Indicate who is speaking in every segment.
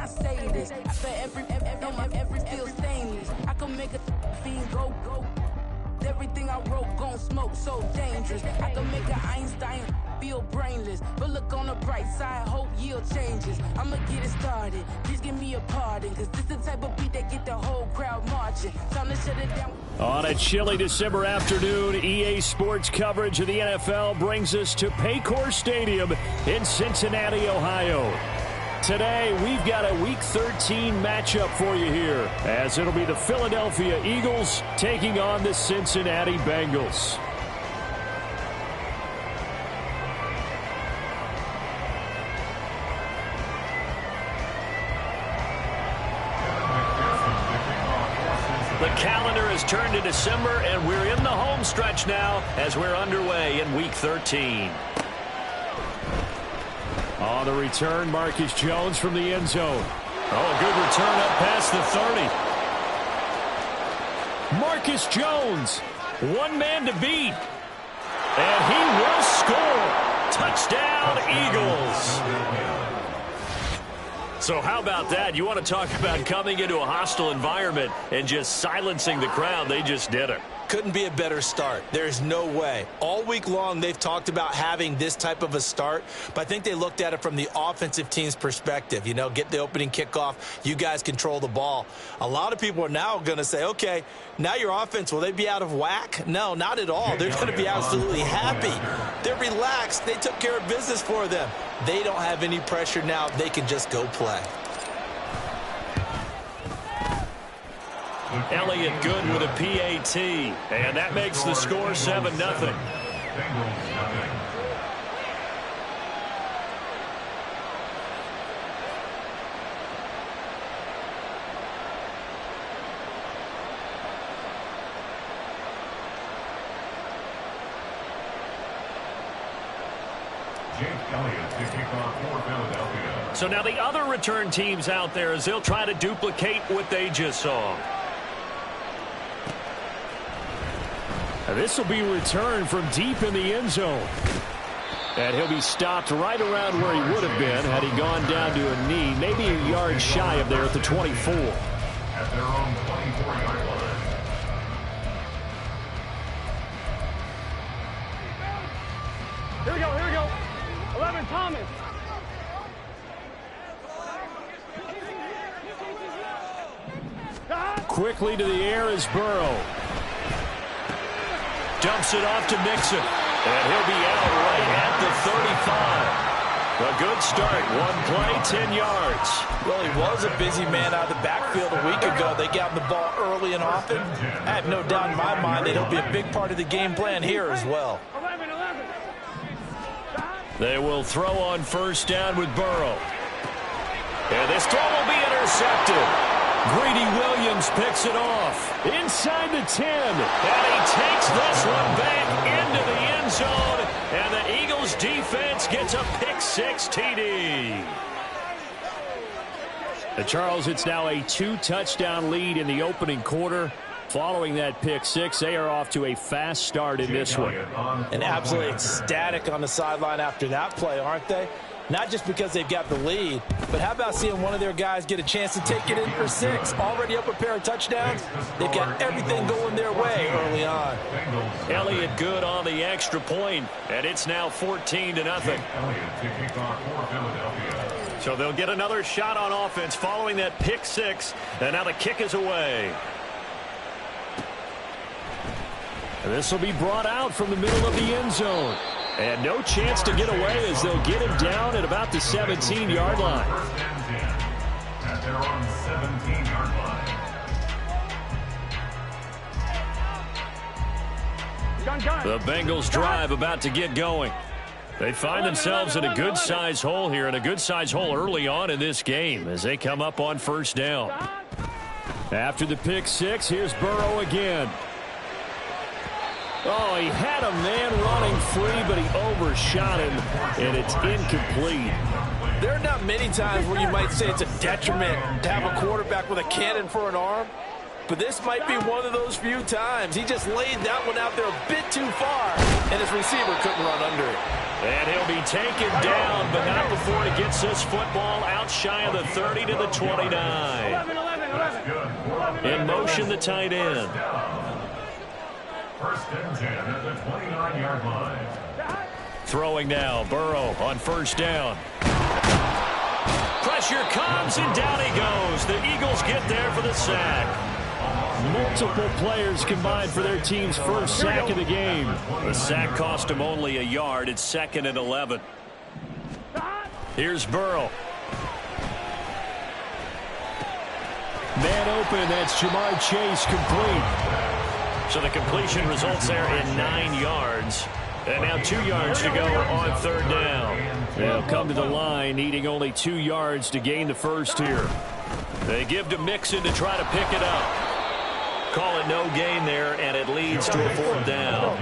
Speaker 1: I say this. After every feel stainless. I can make a fiend go. Everything I wrote gon' smoke, so dangerous. I can make an Einstein feel brainless. But look on the bright side, hope yield changes. I'ma get it started, please give me a pardon. Cause this the type of beat that get the whole crowd marching. Time to shut it down.
Speaker 2: On a chilly December afternoon, EA Sports coverage of the NFL brings us to Paycor Stadium in Cincinnati, Ohio. Today, we've got a Week 13 matchup for you here, as it'll be the Philadelphia Eagles taking on the Cincinnati Bengals. The calendar has turned to December, and we're in the home stretch now as we're underway in Week 13. On the return, Marcus Jones from the end zone. Oh, a good return up past the 30. Marcus Jones, one man to beat. And he will score. Touchdown, Eagles. So how about that? You want to talk about coming into a hostile environment and just silencing the crowd. They just did it.
Speaker 3: Couldn't be a better start. There's no way. All week long, they've talked about having this type of a start, but I think they looked at it from the offensive team's perspective. You know, get the opening kickoff. You guys control the ball. A lot of people are now going to say, okay, now your offense, will they be out of whack? No, not at all. They're going to be absolutely happy. They're relaxed. They took care of business for them. They don't have any pressure now. They can just go play.
Speaker 2: Elliott good with a PAT, and that makes the score 7-0. So now the other return teams out there as they'll try to duplicate what they just saw. This will be returned from deep in the end zone. And he'll be stopped right around where he would have been had he gone down to a knee, maybe a yard shy of there at the 24.
Speaker 4: At their own 24-yard line.
Speaker 5: Here we go. 11, Thomas.
Speaker 2: Quickly to the air is Burrow. Dumps it off to Mixon. And he'll be out right at the 35. A good start. One play, 10 yards.
Speaker 3: Well, he was a busy man out of the backfield a week ago. They got him the ball early and often. I have no doubt in my mind that he'll be a big part of the game plan here as well.
Speaker 5: 11.
Speaker 2: They will throw on first down with Burrow. And this throw will be intercepted. Greedy Williams picks it off inside the 10. And he takes this one back into the end zone. And the Eagles defense gets a pick-6 TD. Charles, it's now a 2-touchdown lead in the opening quarter. Following that pick-6, they are off to a fast start in this one.
Speaker 3: And absolutely ecstatic on the sideline after that play, aren't they? Not just because they've got the lead, but how about seeing one of their guys get a chance to take it in for 6? Already up a pair of touchdowns. They've got everything going their way early on.
Speaker 2: Elliott good on the extra point, and it's now 14-0. So they'll get another shot on offense following that pick-6, and now the kick is away. And this will be brought out from the middle of the end zone. And no chance to get away as they'll get him down at about the 17-yard line.
Speaker 4: At their own 17-yard line.
Speaker 2: The Bengals drive about to get going. They find themselves in a good-sized hole here, and a good-sized hole early on in this game as they come up on first down. After the pick-6, here's Burrow again. Oh, he had a man running free, but he overshot him, and it's incomplete.
Speaker 3: There are not many times where you might say it's a detriment to have a quarterback with a cannon for an arm, but this might be one of those few times. He just laid that one out there a bit too far, and his receiver couldn't run under it.
Speaker 2: And he'll be taken down, but not before he gets this football out shy of the 30 to the 29.
Speaker 5: 11.
Speaker 2: In motion, the tight end.
Speaker 4: First and 10 at the 29-yard line.
Speaker 2: Throwing now, Burrow on first down. Pressure comes, and down he goes. The Eagles get there for the sack. Multiple players combined for their team's first sack of the game. The sack cost him only a yard. It's 2nd and 11. Here's Burrow. Man open, that's Jamar Chase complete. So the completion results there in 9 yards. And now 2 yards to go on third down. They'll come to the line, needing only 2 yards to gain the first here. They give to Mixon to try to pick it up. Call it no gain there, and it leads to a 4th down.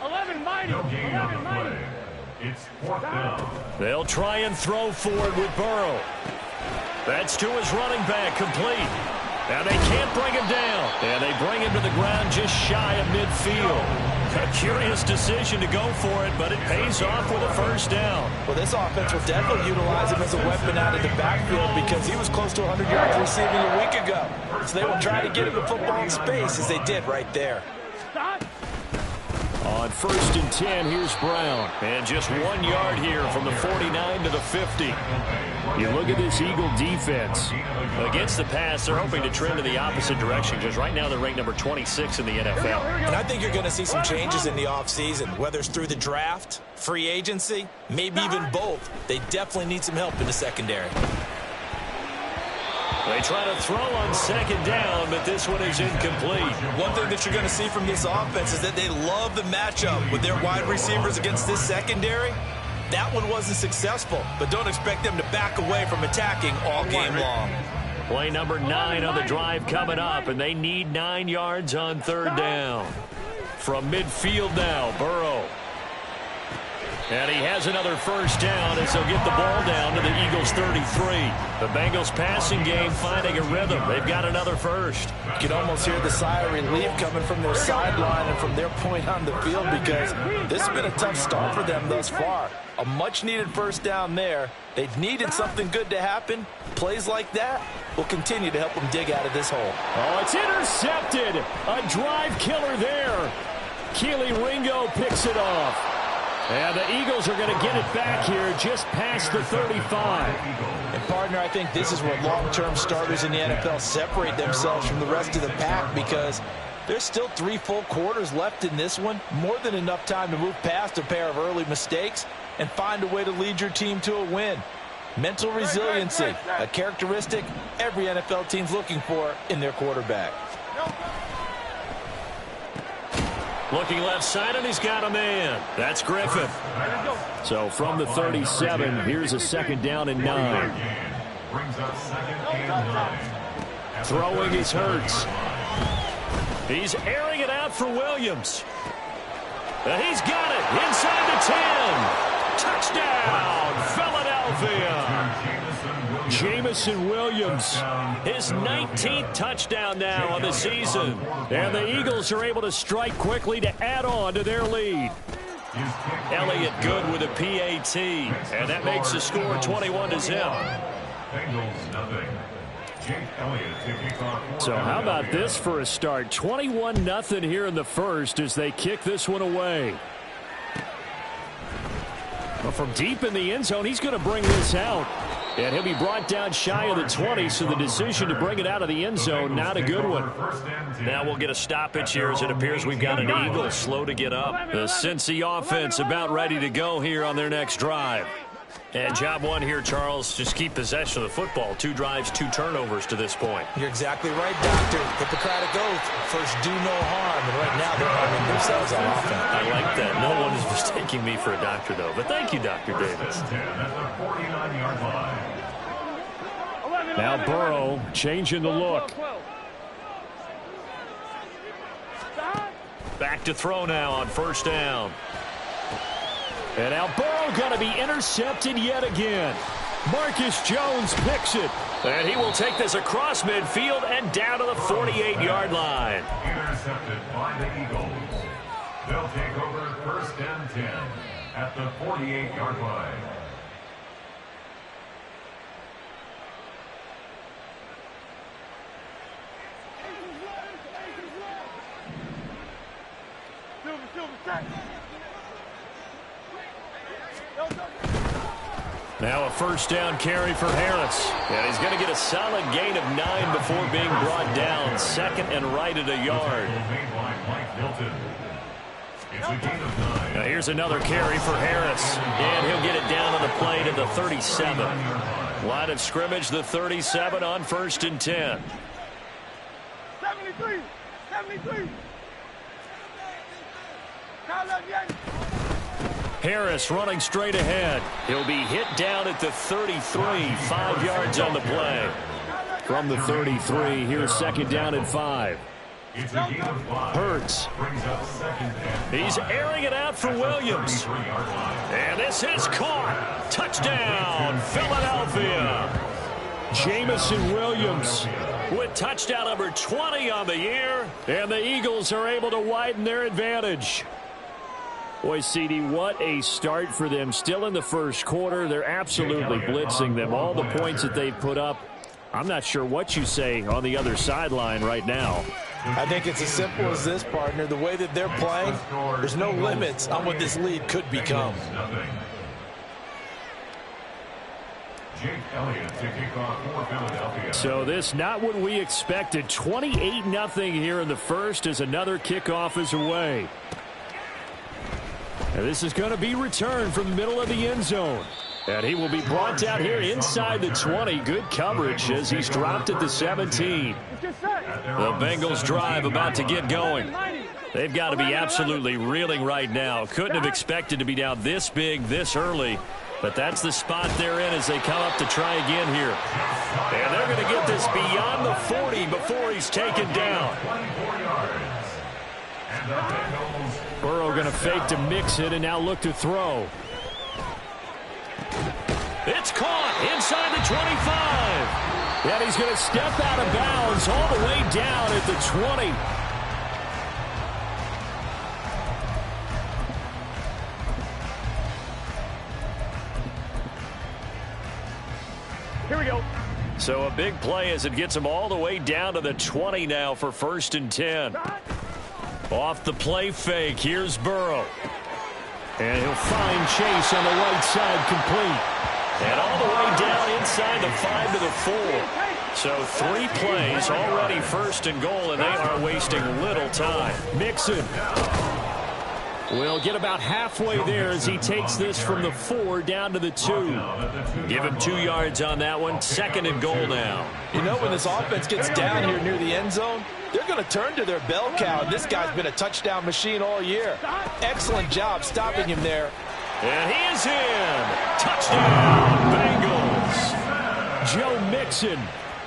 Speaker 5: 11 mighty.
Speaker 4: No gain on the play. It's 4th down.
Speaker 2: They'll try and throw forward with Burrow. That's to his running back, complete. Now they can't bring him down. And they bring him to the ground just shy of midfield. A curious decision to go for it, but it pays off with a first down.
Speaker 3: Well, this offense will definitely utilize him as a weapon out of the backfield because he was close to 100 yards receiving a week ago. So they will try to get him the football in space as they did right there.
Speaker 2: On first and 10, here's Brown. And just 1 yard here from the 49 to the 50. You look at this Eagle defense. Against the pass, they're hoping to trend in the opposite direction because right now they're ranked number 26 in the NFL.
Speaker 3: And I think you're going to see some changes in the offseason, whether it's through the draft, free agency, maybe even both. They definitely need some help in the secondary.
Speaker 2: They try to throw on second down, but this one is incomplete.
Speaker 3: One thing that you're going to see from this offense is that they love the matchup with their wide receivers against this secondary. That one wasn't successful, but don't expect them to back away from attacking all game long.
Speaker 2: Play number 9 on the drive coming up, and they need 9 yards on third down. From midfield now, Burrow. And he has another first down as they'll get the ball down to the Eagles' 33. The Bengals passing game finding a rhythm. They've got another first.
Speaker 3: You can almost hear the sigh of relief coming from their sideline and from their point on the field because this has been a tough start for them thus far. A much-needed first down there. They've needed something good to happen. Plays like that will continue to help them dig out of this hole.
Speaker 2: Oh, it's intercepted. A drive killer there. Keely Ringo picks it off. And the Eagles are going to get it back here just past the 35.
Speaker 3: And, partner, I think this is where long-term starters in the NFL separate themselves from the rest of the pack because there's still 3 full quarters left in this one. More than enough time to move past a pair of early mistakes and find a way to lead your team to a win. Mental resiliency, a characteristic every NFL team's looking for in their quarterback.
Speaker 2: Looking left side, and he's got a man. That's Griffin. So from the 37, here's a second down and 9. Throwing is Hurts. He's airing it out for Williams. And he's got it inside the 10. Touchdown, Philadelphia. Jamison Williams, his 19th touchdown now on the season. And the Eagles are able to strike quickly to add on to their lead. Elliott good with a PAT, and that makes the score 21-0. So how about this for a start? 21-0 here in the first as they kick this one away. Well, from deep in the end zone, he's going to bring this out. And he'll be brought down shy of the 20, so the decision to bring it out of the end zone, not a good one. Now we'll get a stoppage here as it appears we've got an Eagle slow to get up. The Cincy offense about ready to go here on their next drive. And job one here, Charles, just keep possession of the football. 2 drives, 2 turnovers to this point.
Speaker 3: You're exactly right, Doctor. Hippocratic oath. First, do no harm. And right now, they're harming themselves on offense.
Speaker 2: I like that. No one is mistaking me for a doctor, though. But thank you, Dr. Davis. Now Burrow changing the look. Back to throw now on first down. And now Burrow going to be intercepted yet again. Marcus Jones picks it. And he will take this across midfield and down to the 48-yard line.
Speaker 4: Intercepted by the Eagles. They'll take over first and 10 at the 48-yard line.
Speaker 2: Now a first down carry for Harris. And he's going to get a solid gain of 9 before being brought down. Second and right at a yard. Now here's another carry for Harris. And he'll get it down on the play to the 37. Line of scrimmage, the 37 on 1st and 10.
Speaker 5: 73. 73.
Speaker 2: Harris running straight ahead. He'll be hit down at the 33. 5 yards on the play. From the 33, here's second down and 5. Hurts. He's airing it out for Williams. And this is caught. Touchdown, Philadelphia. Jamison Williams with touchdown number 20 on the year. And the Eagles are able to widen their advantage. Boy, CD, what a start for them. Still in the first quarter. They're absolutely blitzing them. All the points that they've put up, I'm not sure what you say on the other sideline right now.
Speaker 3: I think it's as simple as this, partner. The way that they're playing, there's no limits on what this lead could become.
Speaker 4: Jake Elliott to kick off for Philadelphia.
Speaker 2: So this not what we expected. 28-0 here in the first as another kickoff is away. And this is going to be returned from the middle of the end zone. And he will be brought down here inside the 20. Good coverage as he's dropped at the 17. The Bengals drive about to get going. They've got to be absolutely reeling right now. Couldn't have expected to be down this big this early. But that's the spot they're in as they come up to try again here. And they're going to get this beyond the 40 before he's taken down. Burrow going to fake to mix it and now look to throw. It's caught inside the 25. And he's going to step out of bounds all the way down at the 20.
Speaker 5: Here we go.
Speaker 2: So a big play as it gets him all the way down to the 20 now for 1st and 10. Off the play fake, here's Burrow. And he'll find Chase on the right side complete. And all the way down inside the 5 to the 4. So 3 plays already 1st and goal, and they are wasting little time. Mixon will get about halfway there as he takes this from the 4 down to the 2. Give him 2 yards on that one. 2nd and goal now.
Speaker 3: You know, when this offense gets down here near the end zone, they're going to turn to their bell cow. This guy's been a touchdown machine all year. Excellent job stopping him there.
Speaker 2: And he is in. Touchdown, Bengals. Joe Mixon,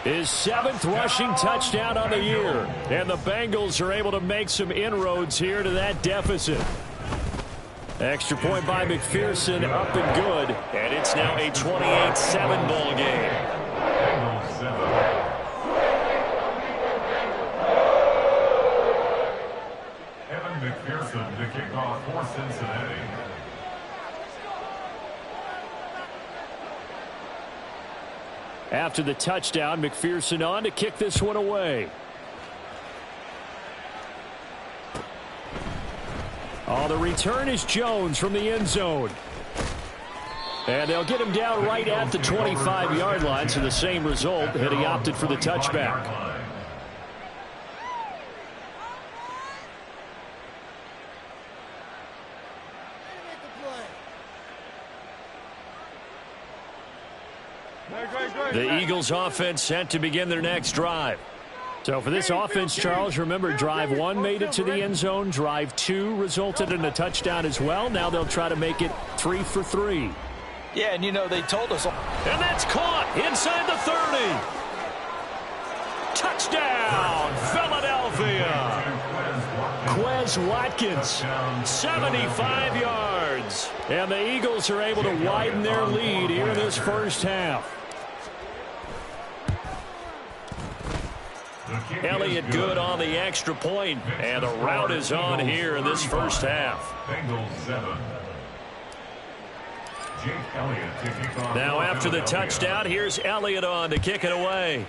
Speaker 2: his 7th rushing touchdown on the year. And the Bengals are able to make some inroads here to that deficit. Extra point by McPherson, up and good. And it's now a 28-7 ball game.
Speaker 4: Evan McPherson to kick off for Cincinnati.
Speaker 2: After the touchdown, McPherson on to kick this one away. Oh, the return is Jones from the end zone. And they'll get him down right at the 25-yard line, so the same result, and he opted for the touchback. The Eagles offense set to begin their next drive. So for this offense, Charles, remember drive 1 made it to the end zone. Drive 2 resulted in a touchdown as well. Now they'll try to make it 3 for 3.
Speaker 3: Yeah, and you know, they told us.
Speaker 2: And that's caught inside the 30. Touchdown, Philadelphia. Quez Watkins, 75 yards. And the Eagles are able to widen their lead here in this first half. Elliott good on the extra point, and the route is on here in this first half.
Speaker 4: Bengals 7. Jake Elliott to kick off.
Speaker 2: Now after the touchdown, here's Elliott on to kick it away.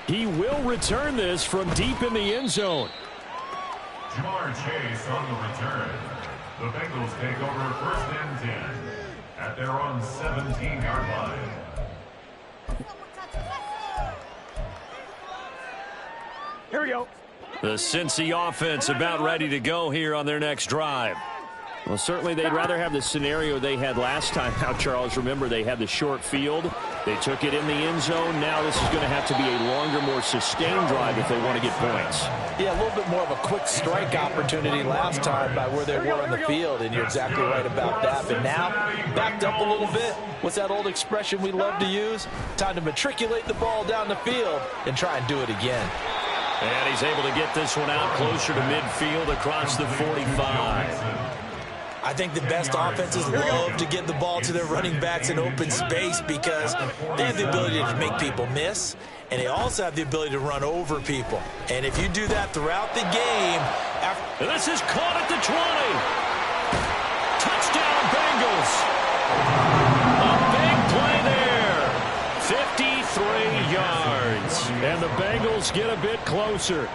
Speaker 2: He will return this from deep in the end zone.
Speaker 4: Ja'Marr Chase on the return. The Bengals take over 1st and 10 at their own 17-yard line.
Speaker 5: Here we go.
Speaker 2: The Cincy offense about ready to go here on their next drive. Well, certainly they'd rather have the scenario they had last time out, Charles. Remember, they had the short field. They took it in the end zone. Now this is going to have to be a longer, more sustained drive if they want to get points.
Speaker 3: Yeah, a little bit more of a quick strike opportunity last time by where they were on the field, and you're exactly right about that. But now, backed up a little bit. What's that old expression we love to use? Time to matriculate the ball down the field and try and do it again.
Speaker 2: And he's able to get this one out closer to midfield across the 45.
Speaker 3: I think the best offenses love to get the ball to their running backs in open space because they have the ability to make people miss, and they also have the ability to run over people. And if you do that throughout the game...
Speaker 2: And this is caught at the 20. Touchdown, Bengals. A big play there. 53 yards. And the Bengals get a bit closer.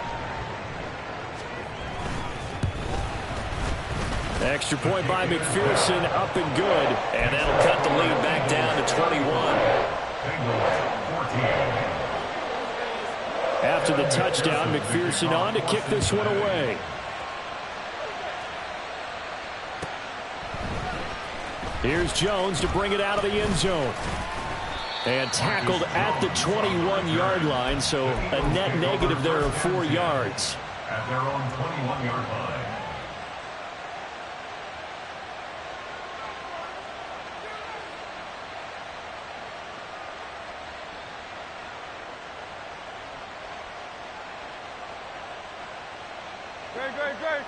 Speaker 2: Extra point by McPherson, up and good. And that'll cut the lead back down to 21. After the touchdown, McPherson on to kick this one away. Here's Jones to bring it out of the end zone. And tackled at the 21-yard line, so a net negative there of 4 yards.
Speaker 4: At their own 21-yard line.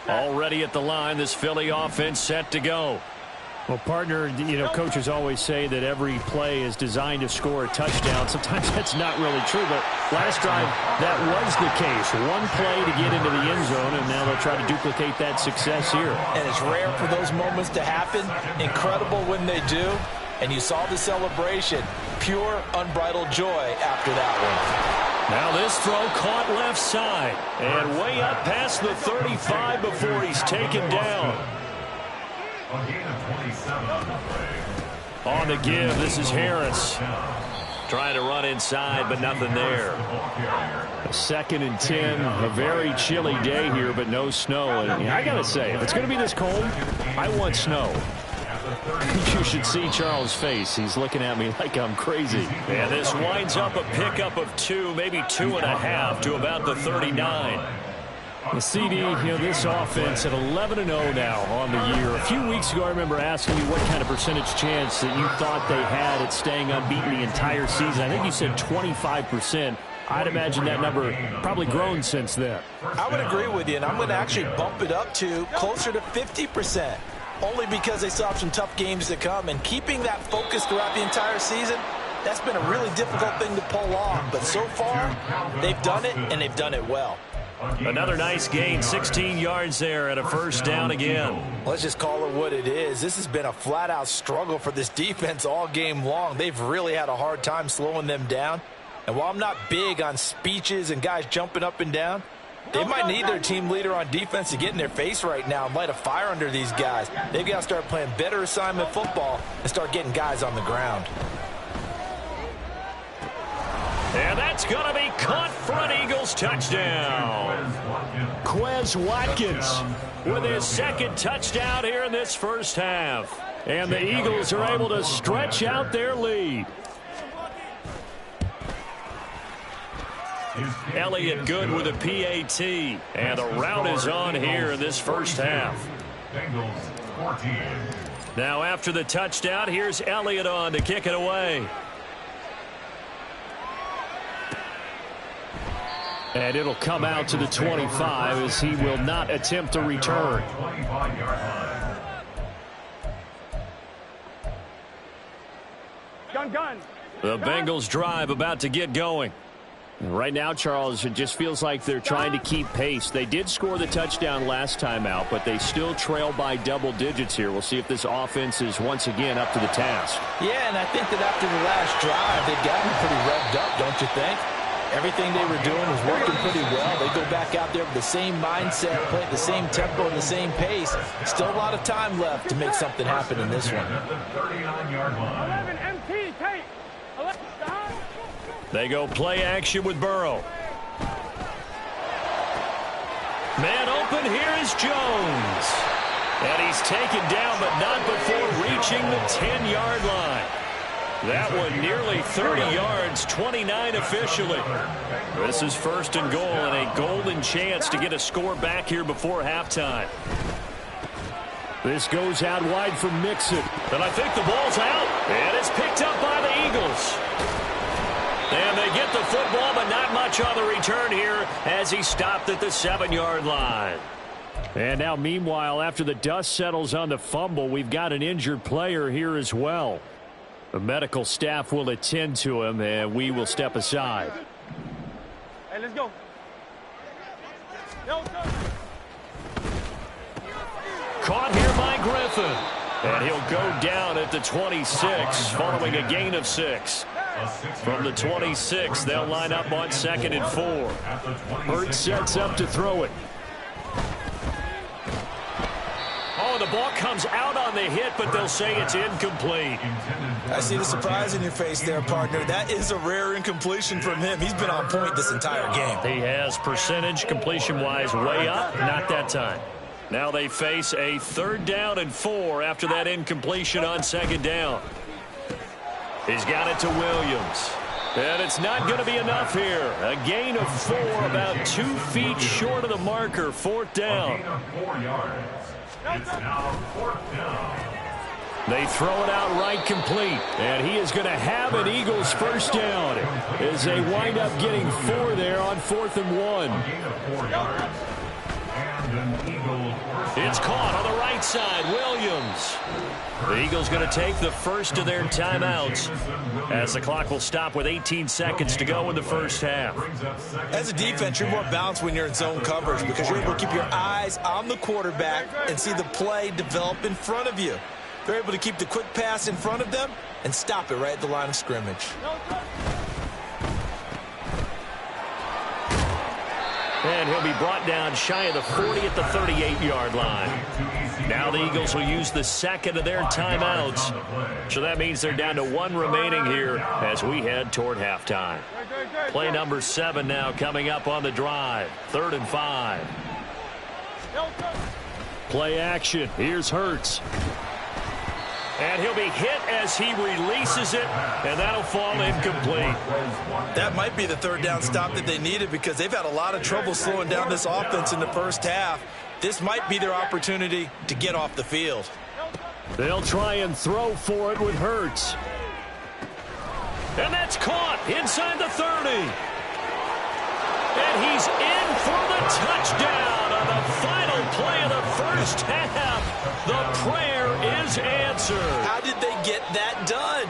Speaker 2: Already at the line, this Philly offense set to go. Well, partner, you know, coaches always say that every play is designed to score a touchdown. Sometimes that's not really true, but last drive, that was the case. One play to get into the end zone, and now they'll try to duplicate that success here.
Speaker 3: And it's rare for those moments to happen. Incredible when they do. And you saw the celebration. Pure, unbridled joy after that one.
Speaker 2: Now this throw caught left side and way up past the 35 before he's taken down.
Speaker 4: A gain of 27 on the play.
Speaker 2: On the give, this is Harris. Trying to run inside, but nothing there. A 2nd and 10, a very chilly day here, but no snow. And I got to say, if it's going to be this cold, I want snow. You should see Charles' face. He's looking at me like I'm crazy. And this winds up a pickup of 2, maybe 2.5 to about the 39. The CD, you know, this offense at 11-0 now on the year. A few weeks ago, I remember asking you what kind of percentage chance that you thought they had at staying unbeaten the entire season. I think you said 25%. I'd imagine that number probably grown since then.
Speaker 3: I would agree with you, and I'm going to actually bump it up to closer to 50%. Only because they still have some tough games to come. And keeping that focus throughout the entire season, that's been a really difficult thing to pull off. But so far, they've done it, and they've done it well.
Speaker 2: Another nice gain, 16 yards there and a first down again.
Speaker 3: Let's just call it what it is. This has been a flat-out struggle for this defense all game long. They've really had a hard time slowing them down. And while I'm not big on speeches and guys jumping up and down, they might need their team leader on defense to get in their face right now and light a fire under these guys. They've got to start playing better assignment football and start getting guys on the ground.
Speaker 2: And that's going to be caught for an Eagles touchdown. Quez Watkins with his 2nd touchdown here in this first half. And the Eagles are able to stretch out their lead. Elliott good with a PAT. And the route is on here in this first half.
Speaker 4: Bengals 14.
Speaker 2: Now after the touchdown, here's Elliott on to kick it away. And it'll come out to the 25 as he will not attempt to return.
Speaker 5: Gun.
Speaker 2: The Bengals drive about to get going. Right now, Charles, it just feels like they're trying to keep pace. They did score the touchdown last time out, but they still trail by double digits here. We'll see if this offense is once again up to the task.
Speaker 3: Yeah, and I think that after the last drive, they've gotten pretty revved up, don't you think? Everything they were doing was working pretty well. They go back out there with the same mindset, play at the same tempo and the same pace. Still a lot of time left to make something happen in this one.
Speaker 2: They go play action with Burrow. Man open, here is Jones. And he's taken down, but not before reaching the 10-yard line. That one nearly 30 yards, 29 officially. This is first and goal and a golden chance to get a score back here before halftime. This goes out wide for Mixon. And I think the ball's out. And it's picked up by the Eagles. And they get the football, but not much on the return here as he stopped at the 7-yard line. And now, meanwhile, after the dust settles on the fumble, we've got an injured player here as well. The medical staff will attend to him, and we will step aside.
Speaker 5: Hey, let's go.
Speaker 2: Caught here by Griffin. And he'll go down at the 26 following a gain of 6. From the 26, they'll line up on 2nd and 4. Hurts sets up to throw it. Oh, the ball comes out on the hit, but they'll say it's incomplete.
Speaker 3: I see the surprise in your face there, partner. That is a rare incompletion from him. He's been on point this entire game.
Speaker 2: He has percentage completion-wise way up, not that time. Now they face a 3rd down and 4 after that incompletion on 2nd down. He's got it to Williams. And it's not going to be enough here. A gain of 4, about 2 feet short of the marker. 4th down.
Speaker 4: A gain of 4 yards. It's now 4th down.
Speaker 2: They throw it out right complete. And he is going to have an Eagles first down as they wind up getting 4 there on 4th and 1.
Speaker 4: A gain of 4 yards. And an Eagles first down.
Speaker 2: It's caught on the right side. Williams. The Eagles going to take the first of their timeouts as the clock will stop with 18 seconds to go in the first half.
Speaker 3: As a defense, you're more balanced when you're in zone coverage because you're able to keep your eyes on the quarterback and see the play develop in front of you. They're able to keep the quick pass in front of them and stop it right at the line of scrimmage.
Speaker 2: And he'll be brought down shy of the 40 at the 38-yard line. Now the Eagles will use the second of their timeouts. So that means they're down to 1 remaining here as we head toward halftime. Play number 7 now coming up on the drive. 3rd and 5. Play action. Here's Hurts. And he'll be hit as he releases it, and that'll fall incomplete.
Speaker 3: That might be the 3rd down stop that they needed because they've had a lot of trouble slowing down this offense in the first half. This might be their opportunity to get off the field.
Speaker 2: They'll try and throw for it with Hurts. And that's caught inside the 30. And he's in for the touchdown on the final play of the first half. The prayer is answered.
Speaker 3: How did they get that done?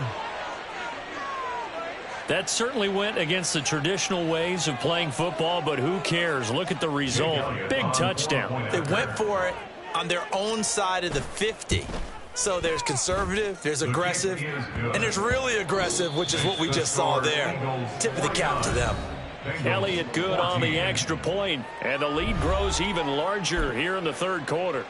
Speaker 2: That certainly went against the traditional ways of playing football, but who cares? Look at the result. Big touchdown.
Speaker 3: They went for it on their own side of the 50. So there's conservative, there's aggressive, and there's really aggressive, which is what we just saw there. Tip of the cap to them.
Speaker 2: Elliott good on the extra point, and the lead grows even larger here in the 3rd quarter.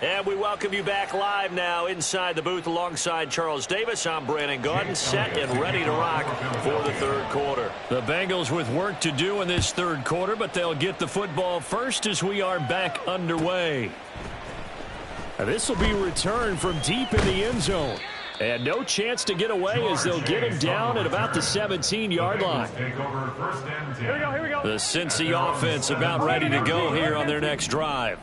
Speaker 2: And we welcome you back live now inside the booth alongside Charles Davis. I'm Brandon Gaudin, set and ready to rock for the 3rd quarter. The Bengals with work to do in this 3rd quarter, but they'll get the football first as we are back underway. And this will be returned from deep in the end zone. And no chance to get away as they'll get him down at about the 17-yard line.
Speaker 5: Here we go.
Speaker 2: The Cincy offense about ready to go here on their next drive.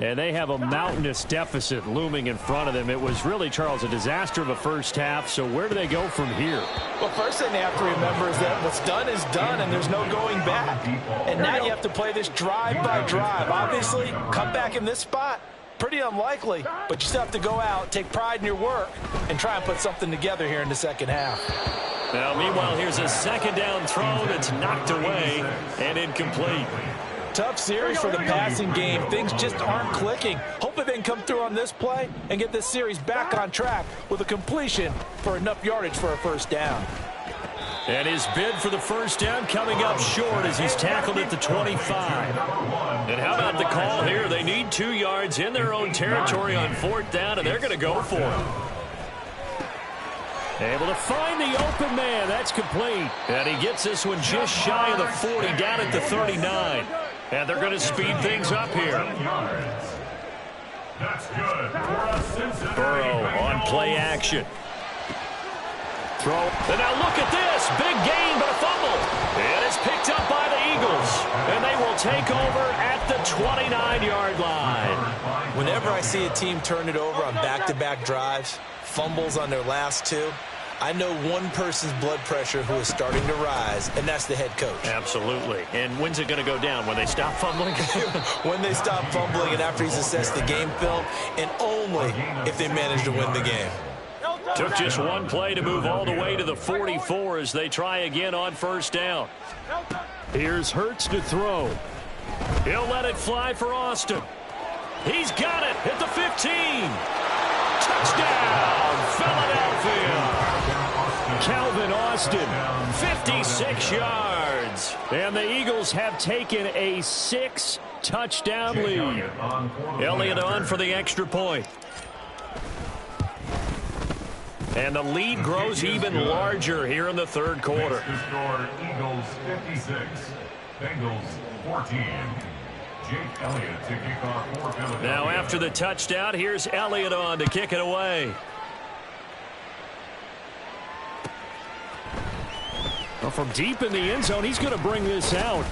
Speaker 2: And they have a mountainous deficit looming in front of them. It was really, Charles, a disaster of a first half. So where do they go from here?
Speaker 3: Well, first thing they have to remember is that what's done is done, and there's no going back. And now you have to play this drive by drive. Obviously, come back in this spot, Pretty unlikely, but you still have to go out, take pride in your work, and try and put something together here in the second half.
Speaker 2: Now, meanwhile, here's a second down throw that's knocked away and incomplete.
Speaker 3: Tough series for the passing game. Things just aren't clicking. Hopefully they can come through on this play and get this series back on track with a completion for enough yardage for a first down.
Speaker 2: And his bid for the first down coming up short as he's tackled at the 25. And how about the call here? They need 2 yards in their own territory on 4th down, and they're going to go for it. Able to find the open man. That's complete. And he gets this one just shy of the 40, down at the 39. And they're going to speed things up here.
Speaker 4: That's good.
Speaker 2: Burrow on play action. Throw. And now look at this. Big gain, but a fumble. And it's picked up by the Eagles. And they will take over at the 29-yard line.
Speaker 3: Whenever I see a team turn it over on back-to-back drives, fumbles on their last 2, I know one person's blood pressure who is starting to rise, and that's the head coach.
Speaker 2: Absolutely. And when's it going to go down? When they stop fumbling?
Speaker 3: When they stop fumbling and after he's assessed the game film, and only if they manage to win the game.
Speaker 2: Took just one play to move all the way to the 44 as they try again on first down. Here's Hurts to throw. He'll let it fly for Austin. He's got it at the 15. Touchdown, Philadelphia. Calvin Austin, 56 yards. And the Eagles have taken a 6-touchdown lead. Elliott on for the extra point. And the lead grows even larger here in the third quarter.
Speaker 4: Eagles 56, Bengals 14. Jake Elliott to kick off for Philadelphia.
Speaker 2: Now after the touchdown, here's Elliott on to kick it away. Well, from deep in the end zone, he's going to bring this out.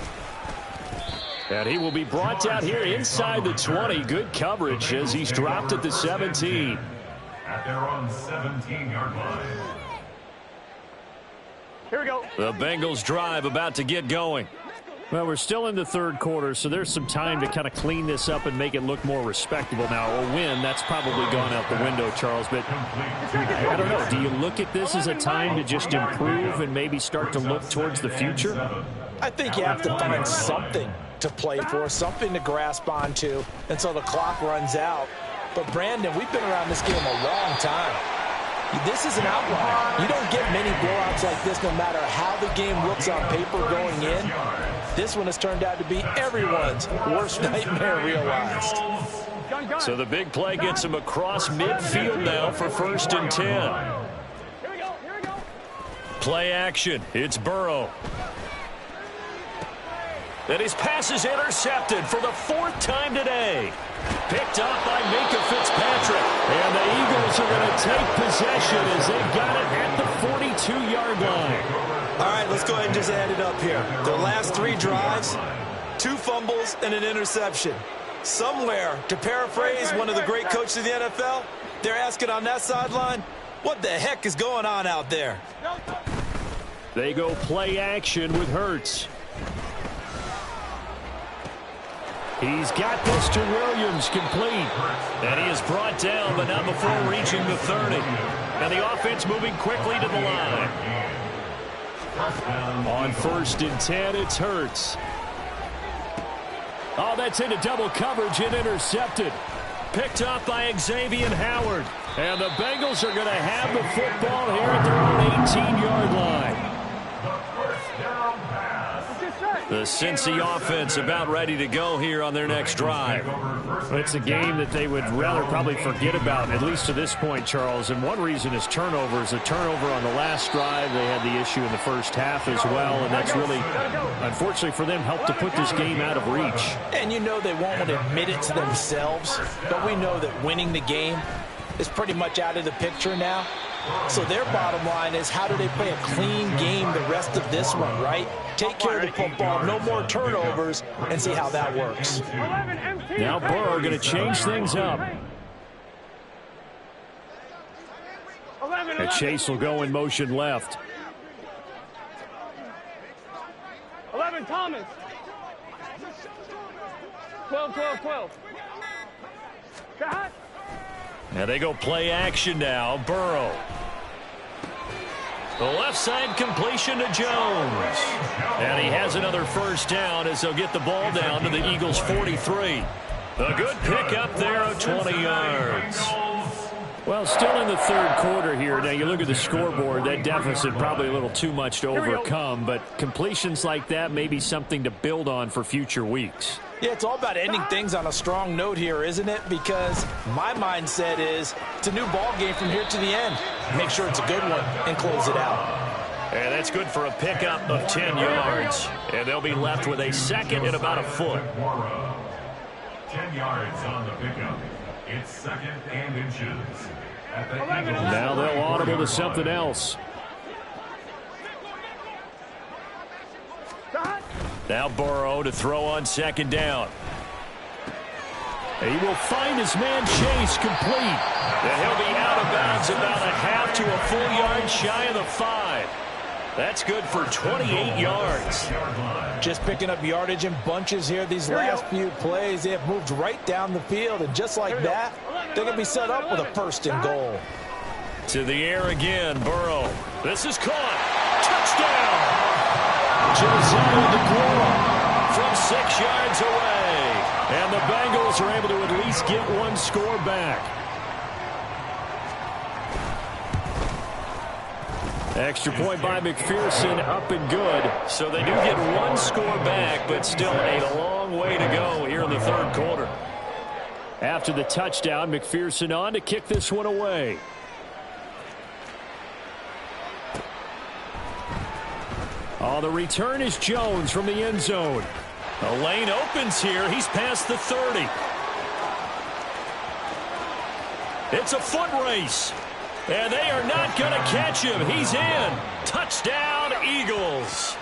Speaker 2: And he will be brought down here inside the 20. Good coverage as he's dropped at the 17.
Speaker 4: At their own 17-yard line.
Speaker 5: Here we go.
Speaker 2: The Bengals drive about to get going. Well, we're still in the third quarter, so there's some time to kind of clean this up and make it look more respectable. Now, a win, that's probably gone out the window, Charles, but I don't know. Do you look at this as a time to just improve and maybe start to look towards the future?
Speaker 3: I think you have to find something to play for, something to grasp onto until the clock runs out. But, Brandon, we've been around this game a long time. This is an outlier. You don't get many blowouts like this no matter how the game looks on paper going in. This one has turned out to be everyone's worst nightmare realized.
Speaker 2: So the big play gets him across midfield now for 1st and 10.
Speaker 5: Here we go.
Speaker 2: Play action. It's Burrow. And his pass is intercepted for the 4th time today. Picked up by Minkah Fitzpatrick. And the Eagles are going to take possession as they got it at the 42-yard line.
Speaker 3: All right, let's go ahead and just add it up here. Their last 3 drives, 2 fumbles and an interception. Somewhere, to paraphrase one of the great coaches of the NFL, they're asking on that sideline, what the heck is going on out there?
Speaker 2: They go play action with Hurts. He's got this to Williams, complete. And he is brought down, but not before reaching the 30. And the offense moving quickly to the line. On 1st and 10, it's Hurts. Oh, that's into double coverage and intercepted. Picked up by Xavier Howard. And the Bengals are going to have the football here at their own 18-yard line. The Cincy offense about ready to go here on their next drive. It's a game that they would rather probably forget about, at least to this point, Charles. And one reason is turnovers. A turnover on the last drive. They had the issue in the first half as well, and that's really, unfortunately for them, helped to put this game out of reach.
Speaker 3: And you know they won't admit it to themselves, but we know that winning the game is pretty much out of the picture now. So their bottom line is, how do they play a clean game the rest of this one, right? Take care of the football, no more turnovers, and see how that works.
Speaker 2: Now Burrow going to change things up. And Chase will go in motion left.
Speaker 5: 11, Thomas. 12.
Speaker 2: And they go play action now. Burrow. The left side completion to Jones. And he has another first down as they'll get the ball down to the Eagles' 43. A good pickup there of 20 yards.
Speaker 6: Well, still in the third quarter here. Now, you look at the scoreboard, that deficit probably a little too much to overcome, but completions like that may be something to build on for future weeks.
Speaker 3: Yeah, it's all about ending things on a strong note here, isn't it? Because my mindset is it's a new ball game from here to the end. Make sure it's a good one and close it out.
Speaker 2: And that's good for a pickup of 10 yards. And they'll be left with a second and about a foot.
Speaker 4: 10 yards on the pickup. It's second and inches.
Speaker 6: Now they'll audible to something else.
Speaker 2: Now Burrow to throw on second down. He will find his man Chase complete. And he'll be out of bounds about a half to a full yard shy of the 5. That's good for 28 yards.
Speaker 3: Just picking up yardage in bunches here these last few plays. They have moved right down the field, and just like that, they're going to be set up with a first and goal.
Speaker 2: To the air again, Burrow. This is caught. Touchdown! Josiah DeGuara from 6 yards away. And the Bengals are able to at least get one score back.
Speaker 6: Extra point by McPherson, up and good.
Speaker 2: So they do get one score back, but still a long way to go here in the third quarter.
Speaker 6: After the touchdown, McPherson on to kick this one away. Oh, the return is Jones from the end zone.
Speaker 2: The lane opens here. He's past the 30. It's a foot race. And they are not going to catch him. He's in. Touchdown, Eagles.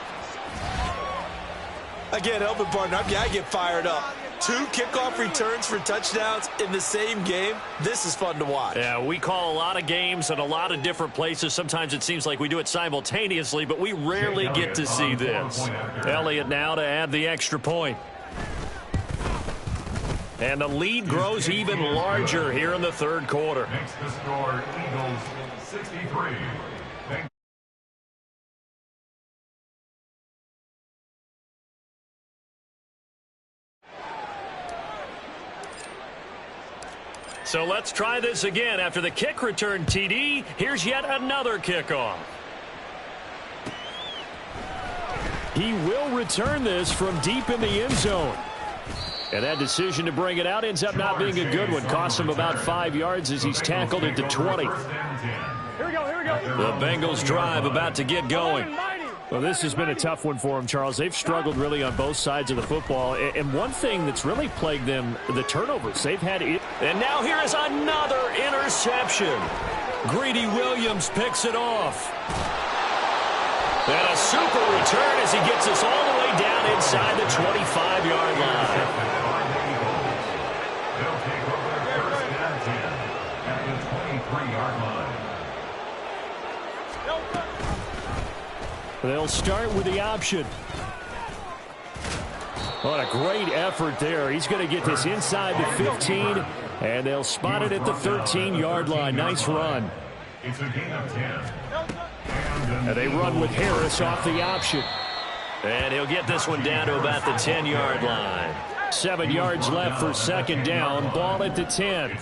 Speaker 3: Again, Elvin Barton, I get fired up. 2 kickoff returns for touchdowns in the same game. This is fun to watch.
Speaker 2: Yeah, we call a lot of games at a lot of different places. Sometimes it seems like we do it simultaneously, but we rarely get to see this. Elliott now to add the extra point. And the lead grows even larger here in the third quarter.
Speaker 4: Makes the score Eagles 63.
Speaker 2: So let's try this again. After the kick return TD, here's yet another kickoff.
Speaker 6: He will return this from deep in the end zone. And that decision to bring it out ends up not being a good one. Costs him about 5 yards as he's tackled at the 20.
Speaker 5: Here we go, here we go.
Speaker 2: The Bengals drive about to get going.
Speaker 6: Well, this has been a tough one for them, Charles. They've struggled really on both sides of the football. And one thing that's really plagued them, the turnovers. They've had it.
Speaker 2: And now here is another interception. Greedy Williams picks it off. And a super return as he gets us all the way down inside the 25-yard line.
Speaker 4: They'll take over first and 10 at the 23-yard line.
Speaker 6: They'll start with the option. What a great effort there. He's going to get this inside the 15, and they'll spot it at the 13-yard line. Nice run.
Speaker 4: It's a gain of 10.
Speaker 6: And they run with Harris off the option.
Speaker 2: And he'll get this one down to about the 10-yard line.
Speaker 6: 7 yards left for second down. Ball at the 10.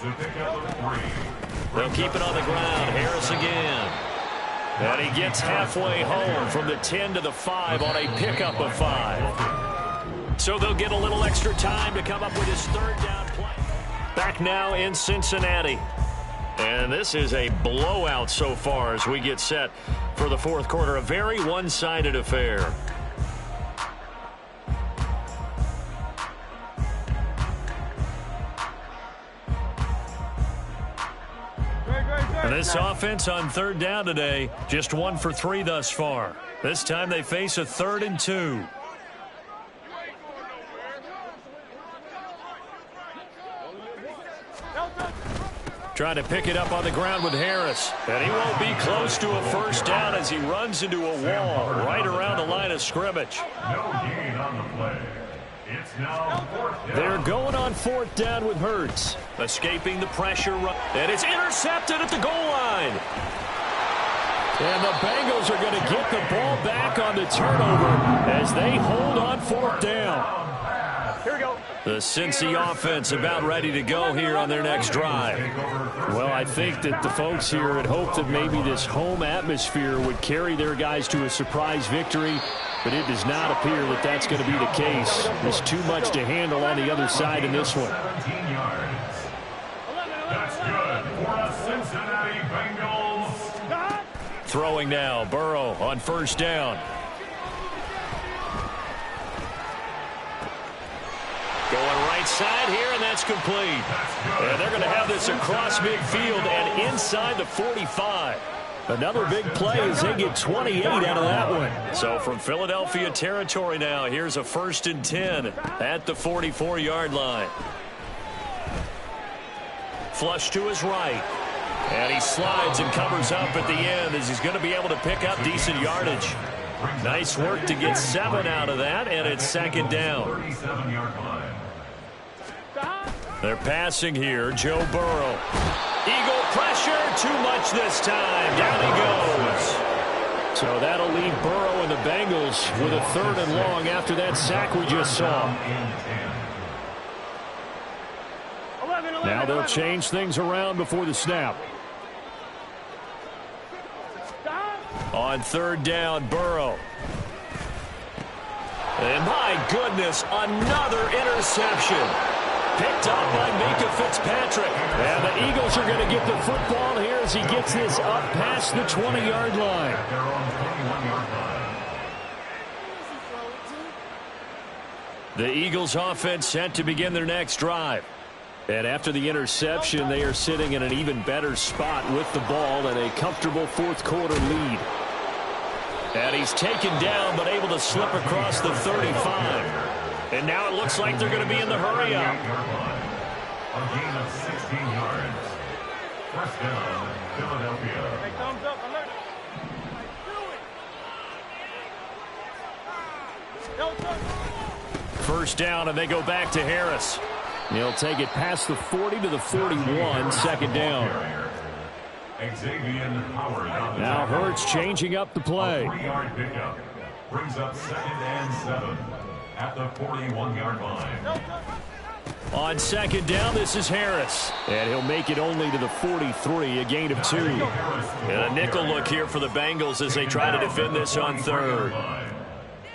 Speaker 2: They'll keep it on the ground. Harris again. And he gets halfway home from the 10 to the 5 on a pickup of 5. So they'll get a little extra time to come up with his third down play. Back now in Cincinnati. And this is a blowout so far as we get set for the fourth quarter. A very one-sided affair. And this offense on third down today, just 1 for 3 thus far. This time they face a 3rd and 2. Trying to pick it up on the ground with Harris. And he won't be close to a first down as he runs into a wall right around the line of scrimmage.
Speaker 4: No gain on the play. It's
Speaker 6: They're going on 4th down with Hurts. Escaping the pressure, and it's intercepted at the goal line. And the Bengals are going to get the ball back on the turnover as they hold on 4th down.
Speaker 5: Here we go.
Speaker 6: The Cincy offense about ready to go here on their next drive. Well, I think that the folks here had hoped that maybe this home atmosphere would carry their guys to a surprise victory, but it does not appear that that's going to be the case. There's too much to handle on the other side in this one.
Speaker 4: 17 yards. That's good for the Cincinnati Bengals.
Speaker 6: Throwing now, Burrow on 1st down. Going right side here, and that's complete. And they're going to have this across midfield and inside the 45. Another big play as they get 28 out of that one. So from Philadelphia territory now, here's a 1st and 10 at the 44-yard line. Flush to his right. And he slides and covers up at the end as he's going to be able to pick up decent yardage. Nice work to get 7 out of that, and it's 2nd down.
Speaker 4: 37-yard line.
Speaker 6: They're passing here. Joe Burrow. Eagle pressure. Too much this time. Down he goes. So that'll leave Burrow and the Bengals with a 3rd and long after that sack we just saw. Now they'll change things around before the snap. On 3rd down, Burrow. And my goodness, another interception. Picked up by Minkah Fitzpatrick. And the Eagles are going to get the football here as he gets this up past the 20-yard line. The Eagles offense set to begin their next drive. And after the interception, they are sitting in an even better spot with the ball and a comfortable 4th quarter lead. And he's taken down but able to slip across the 35. And now it looks like they're going to be in the hurry up.
Speaker 4: A gain of 16 yards. 1st down, Philadelphia.
Speaker 5: Hey, thumbs up. Alert.
Speaker 6: 1st down, and they go back to Harris. He'll take it past the 40 to the 41, 2nd down.
Speaker 4: Xavier Howard.
Speaker 6: Now Hurts changing up the play.
Speaker 4: 3-yard pickup. Brings up 2nd and 7 at the 41-yard line.
Speaker 6: On 2nd down, this is Harris. And he'll make it only to the 43, a gain of 2. And a nickel look here for the Bengals as they try to defend this on 3rd.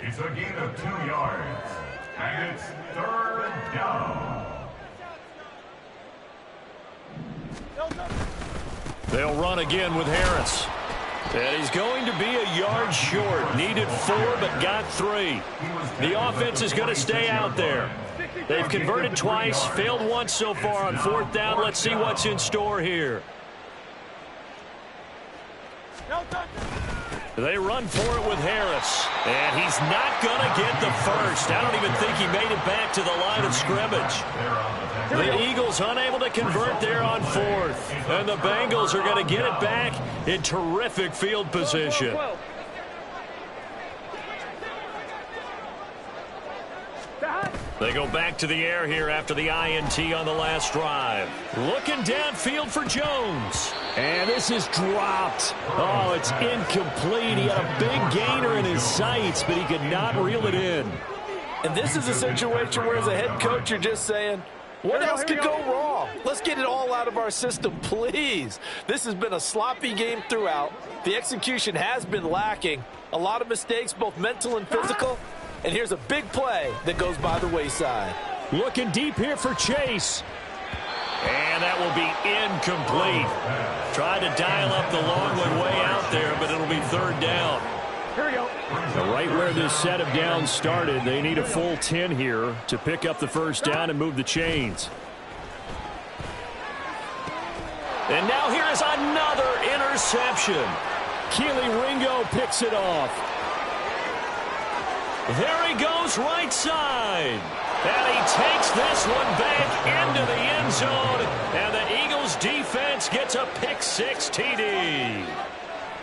Speaker 4: It's a gain of 2 yards. And it's 3rd down.
Speaker 6: They'll run again with Harris. And he's going to be a yard short. Needed 4, but got 3. The offense is going to stay out there. They've converted twice, failed once so far on 4th down. Let's see what's in store here. They run for it with Harris. And he's not going to get the first. I don't even think he made it back to the line of scrimmage. The Eagles unable to convert there on 4th. And the Bengals are going to get it back in terrific field position. They go back to the air here after the INT on the last drive. Looking downfield for Jones. And this is dropped. Oh, it's incomplete. He had a big gainer in his sights, but he could not reel it in.
Speaker 3: And this is a situation where as a head coach, you're just saying, what else could go wrong? Let's get it all out of our system, please. This has been a sloppy game throughout. The execution has been lacking. A lot of mistakes, both mental and physical. And here's a big play that goes by the wayside.
Speaker 6: Looking deep here for Chase. And that will be incomplete. Tried to dial up the long one way out there, but it'll be 3rd down.
Speaker 5: Here we go.
Speaker 6: Right where this set of downs started, they need a full 10 here to pick up the 1st down and move the chains. And now here is another interception. Keely Ringo picks it off. There he goes right side. And he takes this one back into the end zone. And the Eagles defense gets a pick 6 TD.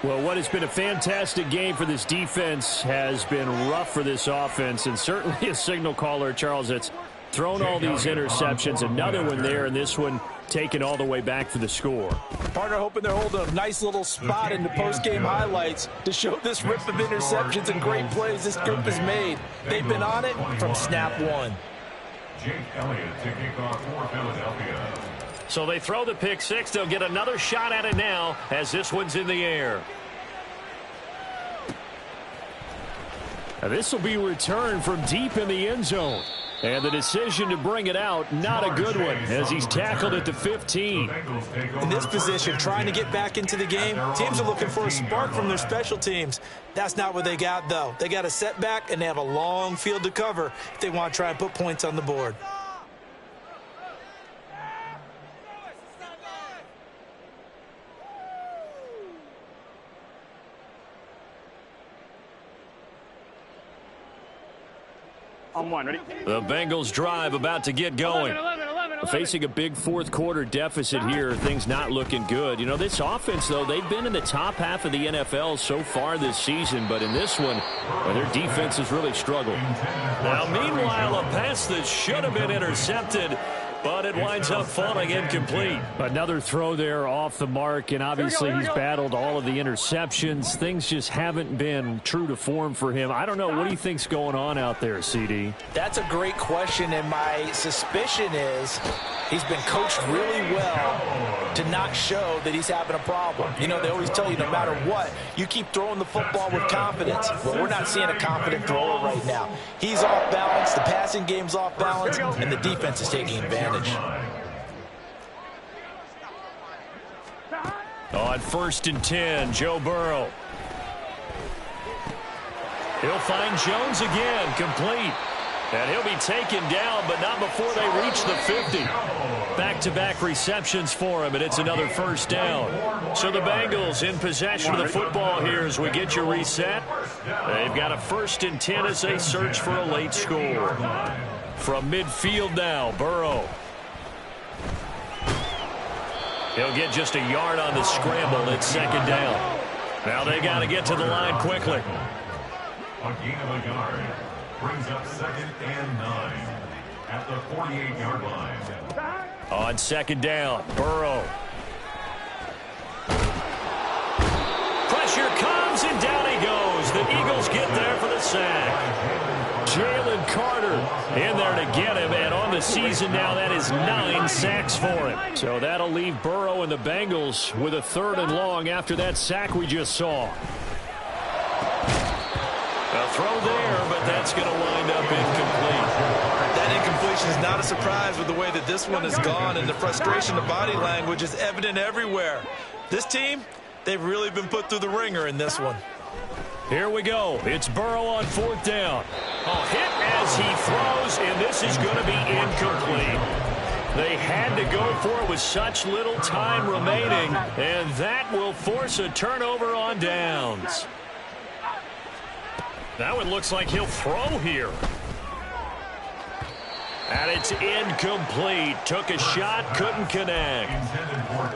Speaker 6: Well, what has been a fantastic game for this defense has been rough for this offense, and certainly a signal caller, Charles, that's thrown all these interceptions. Another one there, and this one taken all the way back for the score.
Speaker 3: Partner hoping they're holding a nice little spot in the post-game highlights to show this rip of interceptions and great plays this group has made. They've been on it from snap one.
Speaker 4: Jake Elliott to kick off for Philadelphia.
Speaker 2: So they throw the pick six. They'll get another shot at it now as this one's in the air.
Speaker 6: Now this will be returned from deep in the end zone. And the decision to bring it out, not a good one, as he's tackled at the 15.
Speaker 3: In this position, trying to get back into the game, teams are looking for a spark from their special teams. That's not what they got, though. They got a setback, and they have a long field to cover if they want to try and put points on the board.
Speaker 5: On one, ready?
Speaker 2: The Bengals drive about to get going.
Speaker 5: 11.
Speaker 6: Facing a big fourth quarter deficit here, things not looking good. You know, this offense, though, they've been in the top half of the NFL so far this season, but in this one, their defense has really struggled.
Speaker 2: Now, meanwhile, a pass that should have been intercepted, but it winds up falling incomplete.
Speaker 6: Another throw there off the mark, and obviously he's battled all of the interceptions. Things just haven't been true to form for him. I don't know. What do you think's going on out there, CD?
Speaker 3: That's a great question, and my suspicion is he's been coached really well to not show that he's having a problem. You know, they always tell you no matter what, you keep throwing the football with confidence. Well, we're not seeing a confident thrower right now. He's off balance, the passing game's off balance, and the defense is taking advantage.
Speaker 2: On 1st and 10, Joe Burrow. He'll find Jones again, complete. And he'll be taken down, but not before they reach the 50. Back-to-back receptions for him, and it's another first down. So the Bengals in possession of the football here as we get you reset. They've got a 1st and 10 as they search for a late score. From midfield now, Burrow. He'll get just a yard on the scramble. It's 2nd down. Now they got to get to the line quickly.
Speaker 4: A gain of a yard brings up 2nd and 9 at the 48-yard line.
Speaker 2: On 2nd down, Burrow. Pressure comes, and down he goes. The Eagles get there for the sack. Jalen Carter in there to get him, and on the season now, that is 9 sacks for him. So that'll leave Burrow and the Bengals with a 3rd and long after that sack we just saw. A throw there, but that's going to wind up incomplete.
Speaker 3: That incompletion is not a surprise with the way that this one has gone, and the frustration of body language is evident everywhere. This team, they've really been put through the ringer in this one.
Speaker 2: Here we go. It's Burrow on 4th down. A hit as he throws, and this is going to be incomplete. They had to go for it with such little time remaining, and that will force a turnover on downs. That one looks like he'll throw here. And it's incomplete. Took a shot, couldn't connect.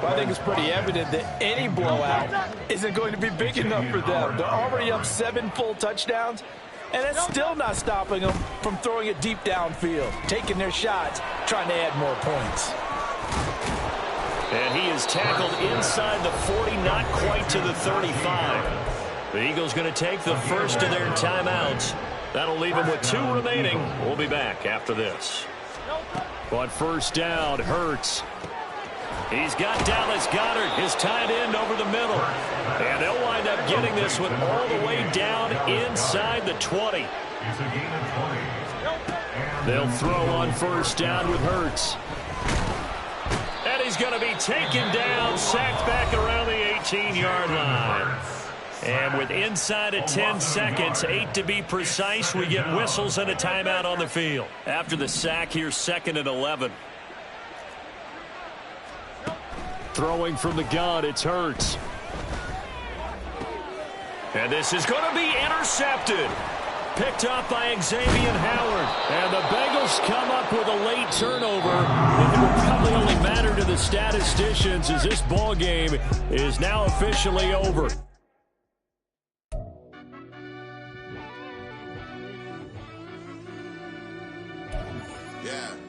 Speaker 3: Well, I think it's pretty evident that any blowout isn't going to be big enough for them. They're already up 7 full touchdowns, and that's still not stopping them from throwing it deep downfield, taking their shots, trying to add more points.
Speaker 2: And he is tackled inside the 40, not quite to the 35. The Eagles going to take the first of their timeouts. That'll leave them with 2 remaining. We'll be back after this.
Speaker 6: On 1st down, Hurts.
Speaker 2: He's got Dallas Goedert, his tight end, over the middle. And they'll wind up getting this one all the way down inside the 20.
Speaker 6: They'll throw on 1st down with Hurts.
Speaker 2: And he's going to be taken down, sacked back around the 18-yard line. And with inside of 10 seconds, 8 to be precise, we get whistles and a timeout on the field. After the sack, here's 2nd and 11.
Speaker 6: Throwing from the gun, it's Hurts.
Speaker 2: And this is going to be intercepted. Picked up by Xavier Howard.
Speaker 6: And the Bengals come up with a late turnover. It will probably only matter to the statisticians as this ball game is now officially over.
Speaker 7: Yeah.